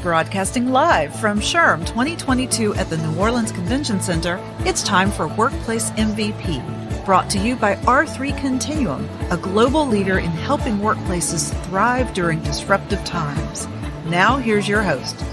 Broadcasting live from SHRM 2022 at the New Orleans Convention Center, it's time for Workplace MVP, brought to you by R3 Continuum, a global leader in helping workplaces thrive during disruptive times. Now, here's your host.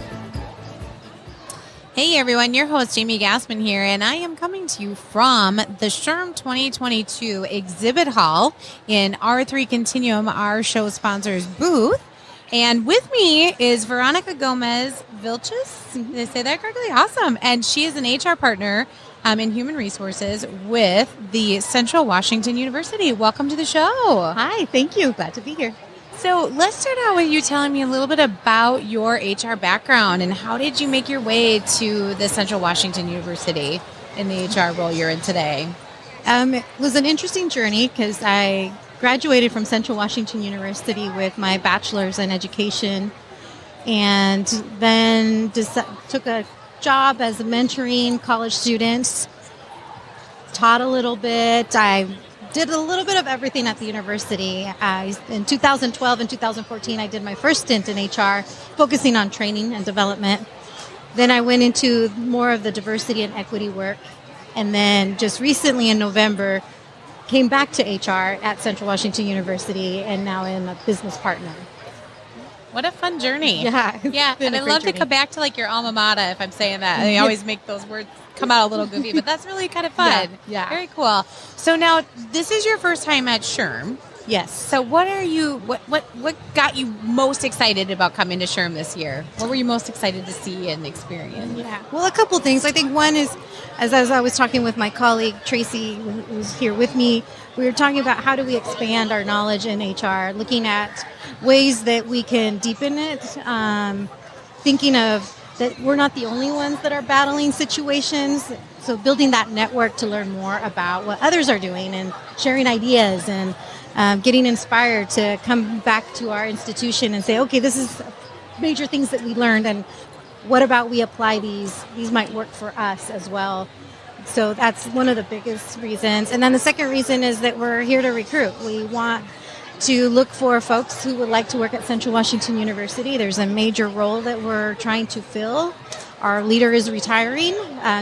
Hey everyone, your host Jamie Gassmann here, and I am coming to you from the SHRM 2022 exhibit hall in R3 Continuum, our show sponsor's booth. And with me is Verónica Gómez-Vilchis. Did I say that correctly? Awesome. And she is an HR partner in human resources with the Central Washington University. Welcome to the show. Hi, thank you. Glad to be here. So let's start out with you telling me a little bit about your HR background and how did you make your way to the Central Washington University in the HR role you're in today? It was an interesting journey because I graduated from Central Washington University with my bachelor's in education and then took a job as mentoring college students, taught a little bit. I did a little bit of everything at the university. In 2012 and 2014, I did my first stint in HR, focusing on training and development. Then I went into more of the diversity and equity work. And then just recently in November, came back to HR at Central Washington University, and now I'm a business partner. What a fun journey. Yeah. And I love to come back to like your alma mater if I'm saying that. I always make those words come out a little goofy, but that's really kind of fun. Yeah. Very cool. So now this is your first time at SHRM. Yes. So what got you most excited about coming to SHRM this year? What were you most excited to see and experience? Yeah. Well, a couple things. I think one is, as I was talking with my colleague Tracy, who's here with me, we were talking about how do we expand our knowledge in HR, looking at ways that we can deepen it, thinking of that we're not the only ones that are battling situations. So building that network to learn more about what others are doing and sharing ideas and getting inspired to come back to our institution and say, okay, this is major things that we learned, and what about we apply these? These might work for us as well. So that's one of the biggest reasons. And then the second reason is that we're here to recruit. We want to look for folks who would like to work at Central Washington University. There's a major role that we're trying to fill. Our leader is retiring,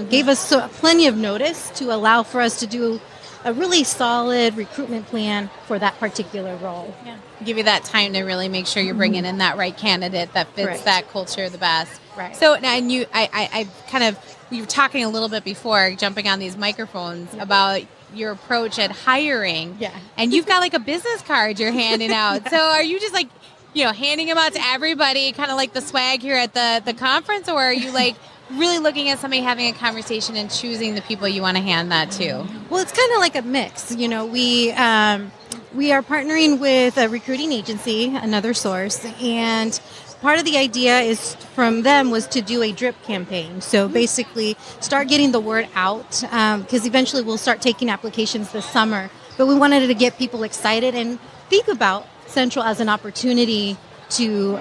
gave us plenty of notice to allow for us to do a really solid recruitment plan for that particular role. Yeah. Give you that time to really make sure you're bringing in that right candidate that fits that culture the best. Right. So, and we were talking a little bit before jumping on these microphones about your approach at hiring. Yeah. And you've got like a business card you're handing out. So are you just like, handing them out to everybody, kind of like the swag here at the conference, or are you like really looking at somebody having a conversation and choosing the people you want to hand that to? Well, it's kind of like a mix. We are partnering with a recruiting agency, another source, and part of the idea is from them was to do a drip campaign. So basically start getting the word out because eventually we'll start taking applications this summer. But we wanted to get people excited and think about Central as an opportunity to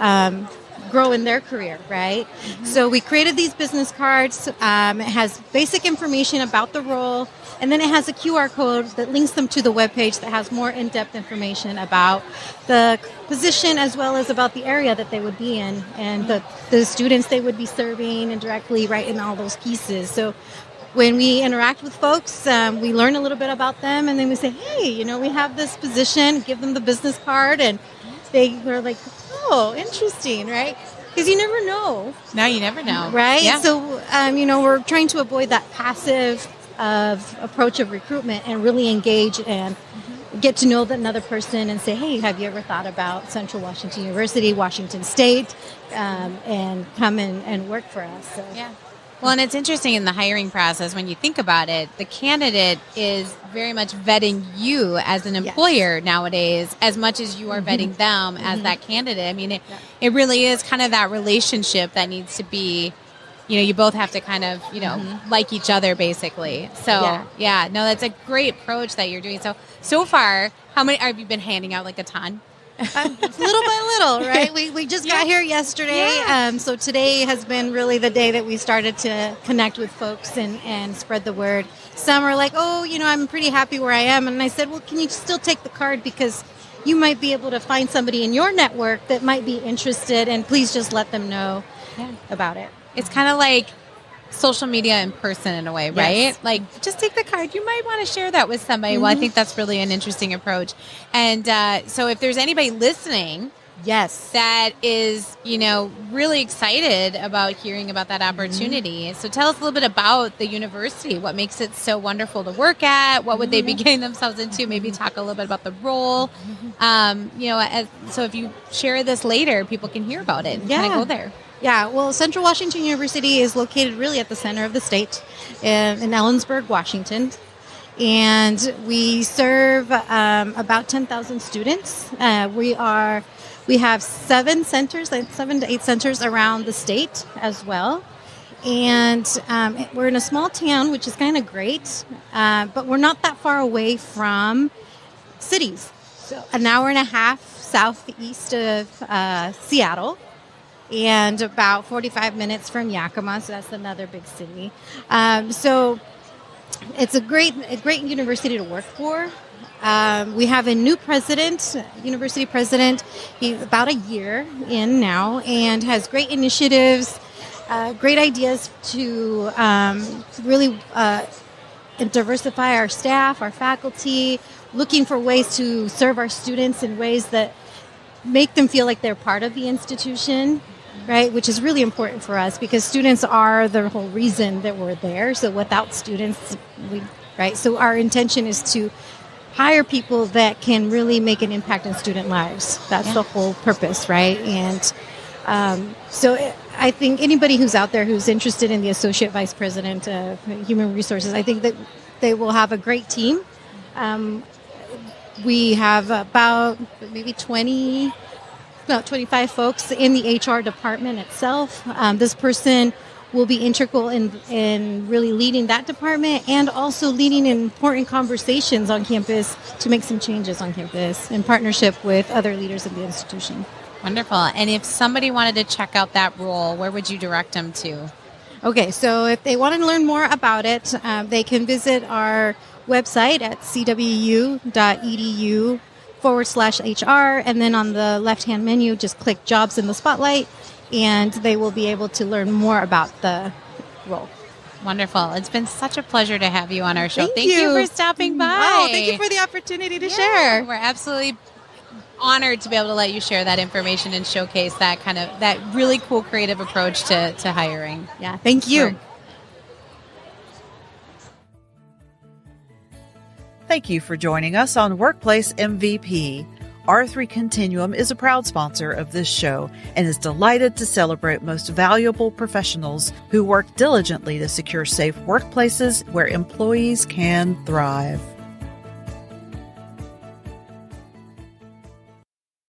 grow in their career, right? Mm-hmm. So we created these business cards. It has basic information about the role, and then it has a QR code that links them to the webpage that has more in-depth information about the position as well as about the area that they would be in and the students they would be serving indirectly, right, in all those pieces. So when we interact with folks, we learn a little bit about them, and then we say, hey, we have this position, give them the business card, and they were like, oh, interesting, right? Because you never know. No, you never know. Right? Yeah. So, we're trying to avoid that passive approach of recruitment and really engage and get to know another person and say, hey, have you ever thought about Central Washington University, Washington State, and come in and work for us? So. Yeah. Well, and it's interesting in the hiring process, when you think about it, the candidate is very much vetting you as an employer nowadays, as much as you are vetting them as that candidate. I mean, it really is kind of that relationship that needs to be, you both have to kind of, like each other, basically. So, that's a great approach that you're doing. So far, how many have you been handing out, like a ton? Little by little, right? We just got here yesterday. So today has been really the day that we started to connect with folks and spread the word. Some are like, oh, I'm pretty happy where I am. And I said, well, can you still take the card because you might be able to find somebody in your network that might be interested, and please just let them know about it. It's kind of like social media in person in a way, right? Yes. Like, just take the card. You might want to share that with somebody. Well, I think that's really an interesting approach. And so if there's anybody listening that is, really excited about hearing about that opportunity. So tell us a little bit about the university. What makes it so wonderful to work at? What would they be getting themselves into? Maybe talk a little bit about the role. So if you share this later, people can hear about it and kind of go there. Yeah, well, Central Washington University is located really at the center of the state in Ellensburg, Washington. And we serve about 10,000 students. We have 7 to 8 centers around the state as well. And we're in a small town, which is kind of great, but we're not that far away from cities. So an hour and a half southeast of Seattle, and about 45 minutes from Yakima, so that's another big city. So it's a great university to work for. We have a new university president. He's about a year in now and has great initiatives, great ideas to really diversify our staff, our faculty, looking for ways to serve our students in ways that make them feel like they're part of the institution, right? Which is really important for us because students are the whole reason that we're there. So without students, So our intention is to hire people that can really make an impact in student lives. That's the whole purpose, right? And so I think anybody who's out there who's interested in the Associate Vice President of Human Resources, I think that they will have a great team. We have about maybe 25 folks in the HR department itself. This person will be integral in really leading that department and also leading important conversations on campus to make some changes on campus in partnership with other leaders of the institution. Wonderful. And if somebody wanted to check out that role, where would you direct them to? Okay, so if they want to learn more about it, they can visit our website at cwu.edu/HR, and then on the left-hand menu, just click Jobs in the Spotlight, and they will be able to learn more about the role. Wonderful. It's been such a pleasure to have you on our show. Thank you for stopping by. Oh, thank you for the opportunity to share. We're absolutely honored to be able to let you share that information and showcase that really cool creative approach to hiring. Yeah, thank you. Thank you for joining us on Workplace MVP. R3 Continuum is a proud sponsor of this show and is delighted to celebrate most valuable professionals who work diligently to secure safe workplaces where employees can thrive.